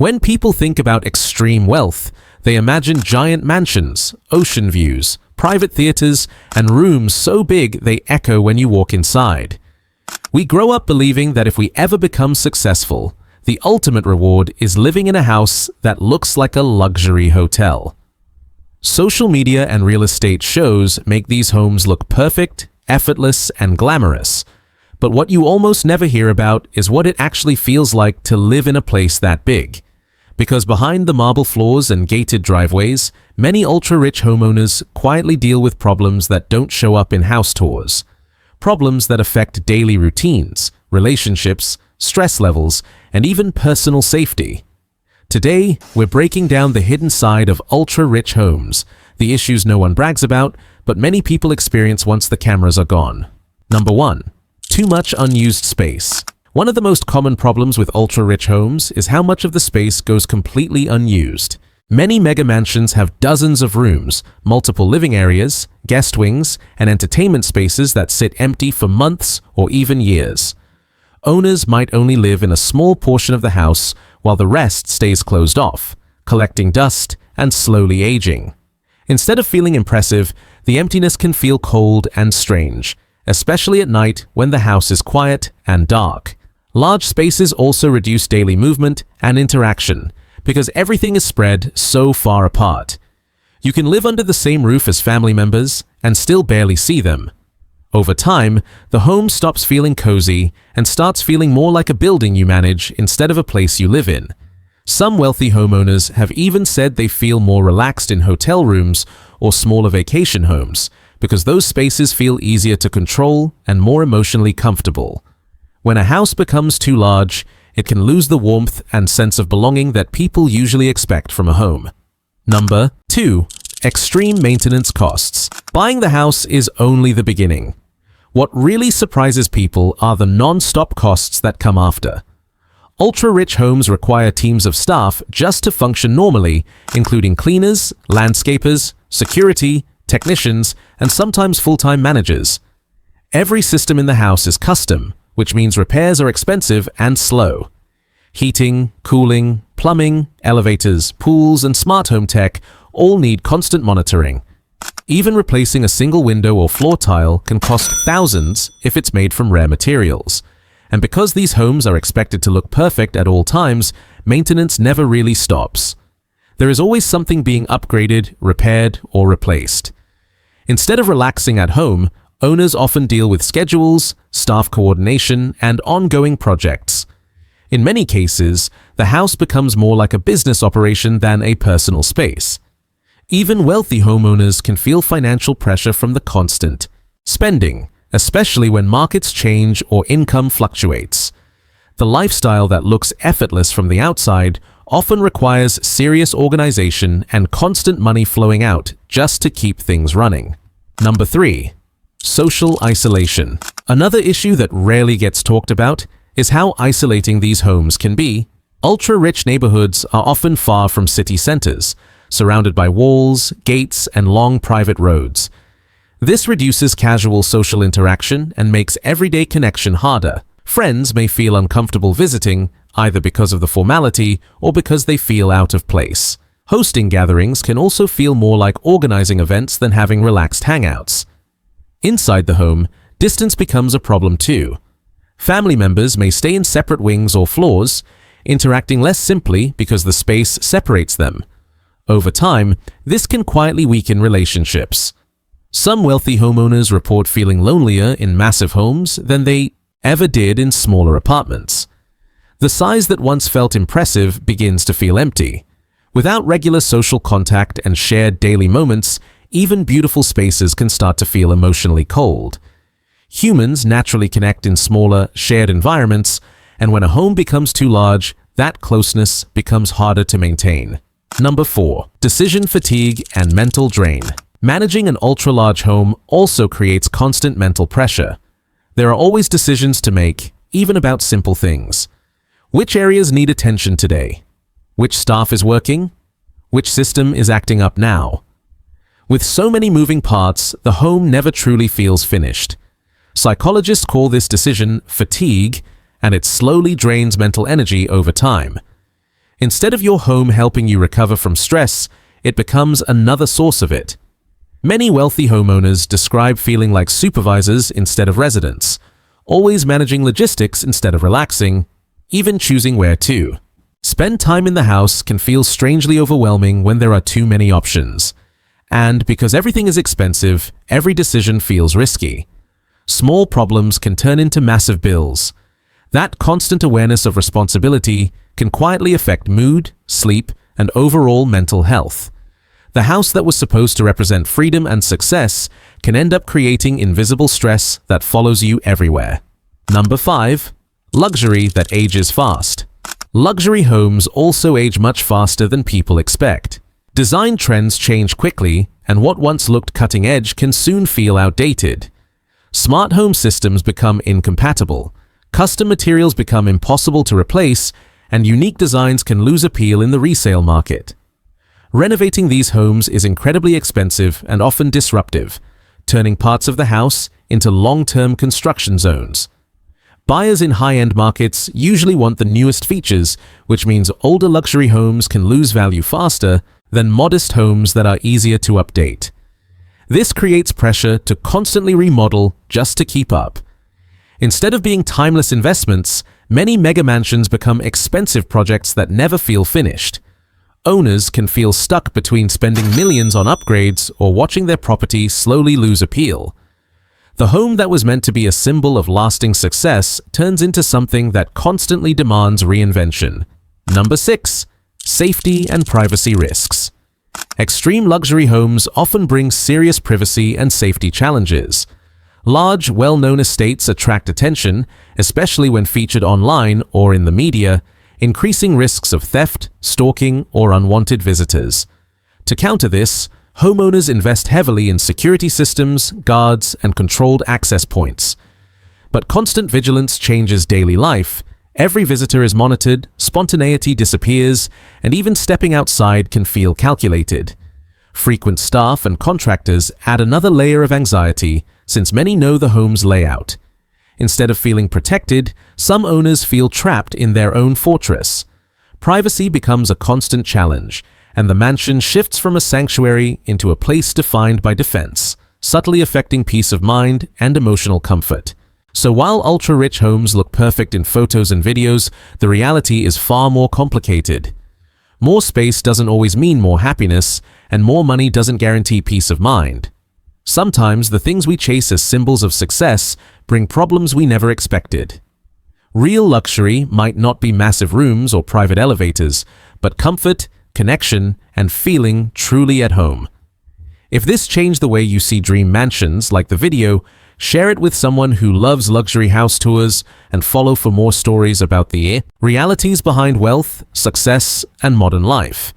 When people think about extreme wealth, they imagine giant mansions, ocean views, private theaters, and rooms so big they echo when you walk inside. We grow up believing that if we ever become successful, the ultimate reward is living in a house that looks like a luxury hotel. Social media and real estate shows make these homes look perfect, effortless, and glamorous. But what you almost never hear about is what it actually feels like to live in a place that big. Because behind the marble floors and gated driveways, many ultra-rich homeowners quietly deal with problems that don't show up in house tours. Problems that affect daily routines, relationships, stress levels, and even personal safety. Today, we're breaking down the hidden side of ultra-rich homes, the issues no one brags about, but many people experience once the cameras are gone. Number 1. Too much unused space. One of the most common problems with ultra-rich homes is how much of the space goes completely unused. Many mega mansions have dozens of rooms, multiple living areas, guest wings, and entertainment spaces that sit empty for months or even years. Owners might only live in a small portion of the house while the rest stays closed off, collecting dust and slowly aging. Instead of feeling impressive, the emptiness can feel cold and strange, especially at night when the house is quiet and dark. Large spaces also reduce daily movement and interaction because everything is spread so far apart. You can live under the same roof as family members and still barely see them. Over time, the home stops feeling cozy and starts feeling more like a building you manage instead of a place you live in. Some wealthy homeowners have even said they feel more relaxed in hotel rooms or smaller vacation homes because those spaces feel easier to control and more emotionally comfortable. When a house becomes too large, it can lose the warmth and sense of belonging that people usually expect from a home. Number 2. Extreme maintenance costs. Buying the house is only the beginning. What really surprises people are the non-stop costs that come after. Ultra-rich homes require teams of staff just to function normally, including cleaners, landscapers, security, technicians, and sometimes full-time managers. Every system in the house is custom, which means repairs are expensive and slow. Heating, cooling, plumbing, elevators, pools, and smart home tech all need constant monitoring. Even replacing a single window or floor tile can cost thousands if it's made from rare materials. And because these homes are expected to look perfect at all times, maintenance never really stops. There is always something being upgraded, repaired, or replaced. Instead of relaxing at home, owners often deal with schedules, staff coordination, and ongoing projects. In many cases, the house becomes more like a business operation than a personal space. Even wealthy homeowners can feel financial pressure from the constant spending, especially when markets change or income fluctuates. The lifestyle that looks effortless from the outside often requires serious organization and constant money flowing out just to keep things running. Number 3. Social isolation. Another issue that rarely gets talked about is how isolating these homes can be. Ultra-rich neighborhoods are often far from city centers, surrounded by walls, gates, and long private roads. This reduces casual social interaction and makes everyday connection harder. Friends may feel uncomfortable visiting, either because of the formality or because they feel out of place. Hosting gatherings can also feel more like organizing events than having relaxed hangouts. Inside the home, distance becomes a problem too. Family members may stay in separate wings or floors, interacting less simply because the space separates them. Over time, this can quietly weaken relationships. Some wealthy homeowners report feeling lonelier in massive homes than they ever did in smaller apartments. The size that once felt impressive begins to feel empty. Without regular social contact and shared daily moments, even beautiful spaces can start to feel emotionally cold. Humans naturally connect in smaller, shared environments, and when a home becomes too large, that closeness becomes harder to maintain. Number 4. Decision fatigue and mental drain. Managing an ultra-large home also creates constant mental pressure. There are always decisions to make, even about simple things. Which areas need attention today? Which staff is working? Which system is acting up now? With so many moving parts, the home never truly feels finished. Psychologists call this decision fatigue, and it slowly drains mental energy over time. Instead of your home helping you recover from stress, it becomes another source of it. Many wealthy homeowners describe feeling like supervisors instead of residents, always managing logistics instead of relaxing, even choosing where to. Spend time in the house can feel strangely overwhelming when there are too many options. And because everything is expensive, every decision feels risky. Small problems can turn into massive bills. That constant awareness of responsibility can quietly affect mood, sleep, and overall mental health. The house that was supposed to represent freedom and success can end up creating invisible stress that follows you everywhere. Number 5. Luxury that ages fast. Luxury homes also age much faster than people expect. Design trends change quickly, and what once looked cutting edge can soon feel outdated. Smart home systems become incompatible, custom materials become impossible to replace, and unique designs can lose appeal in the resale market. Renovating these homes is incredibly expensive and often disruptive, turning parts of the house into long-term construction zones. Buyers in high-end markets usually want the newest features, which means older luxury homes can lose value faster than modest homes that are easier to update. This creates pressure to constantly remodel just to keep up. Instead of being timeless investments, many mega mansions become expensive projects that never feel finished. Owners can feel stuck between spending millions on upgrades or watching their property slowly lose appeal. The home that was meant to be a symbol of lasting success turns into something that constantly demands reinvention. Number 6. Safety and privacy risks. Extreme luxury homes often bring serious privacy and safety challenges. Large, well-known estates attract attention, especially when featured online or in the media, increasing risks of theft, stalking, or unwanted visitors. To counter this, homeowners invest heavily in security systems, guards, and controlled access points. But constant vigilance changes daily life. Every visitor is monitored, spontaneity disappears, and even stepping outside can feel calculated. Frequent staff and contractors add another layer of anxiety, since many know the home's layout. Instead of feeling protected, some owners feel trapped in their own fortress. Privacy becomes a constant challenge, and the mansion shifts from a sanctuary into a place defined by defense, subtly affecting peace of mind and emotional comfort. So while ultra-rich homes look perfect in photos and videos, the reality is far more complicated. More space doesn't always mean more happiness, and more money doesn't guarantee peace of mind. Sometimes the things we chase as symbols of success bring problems we never expected. Real luxury might not be massive rooms or private elevators, but comfort, connection, and feeling truly at home. If this changed the way you see dream mansions like the video, share it with someone who loves luxury house tours and follow for more stories about the realities behind wealth, success, and modern life.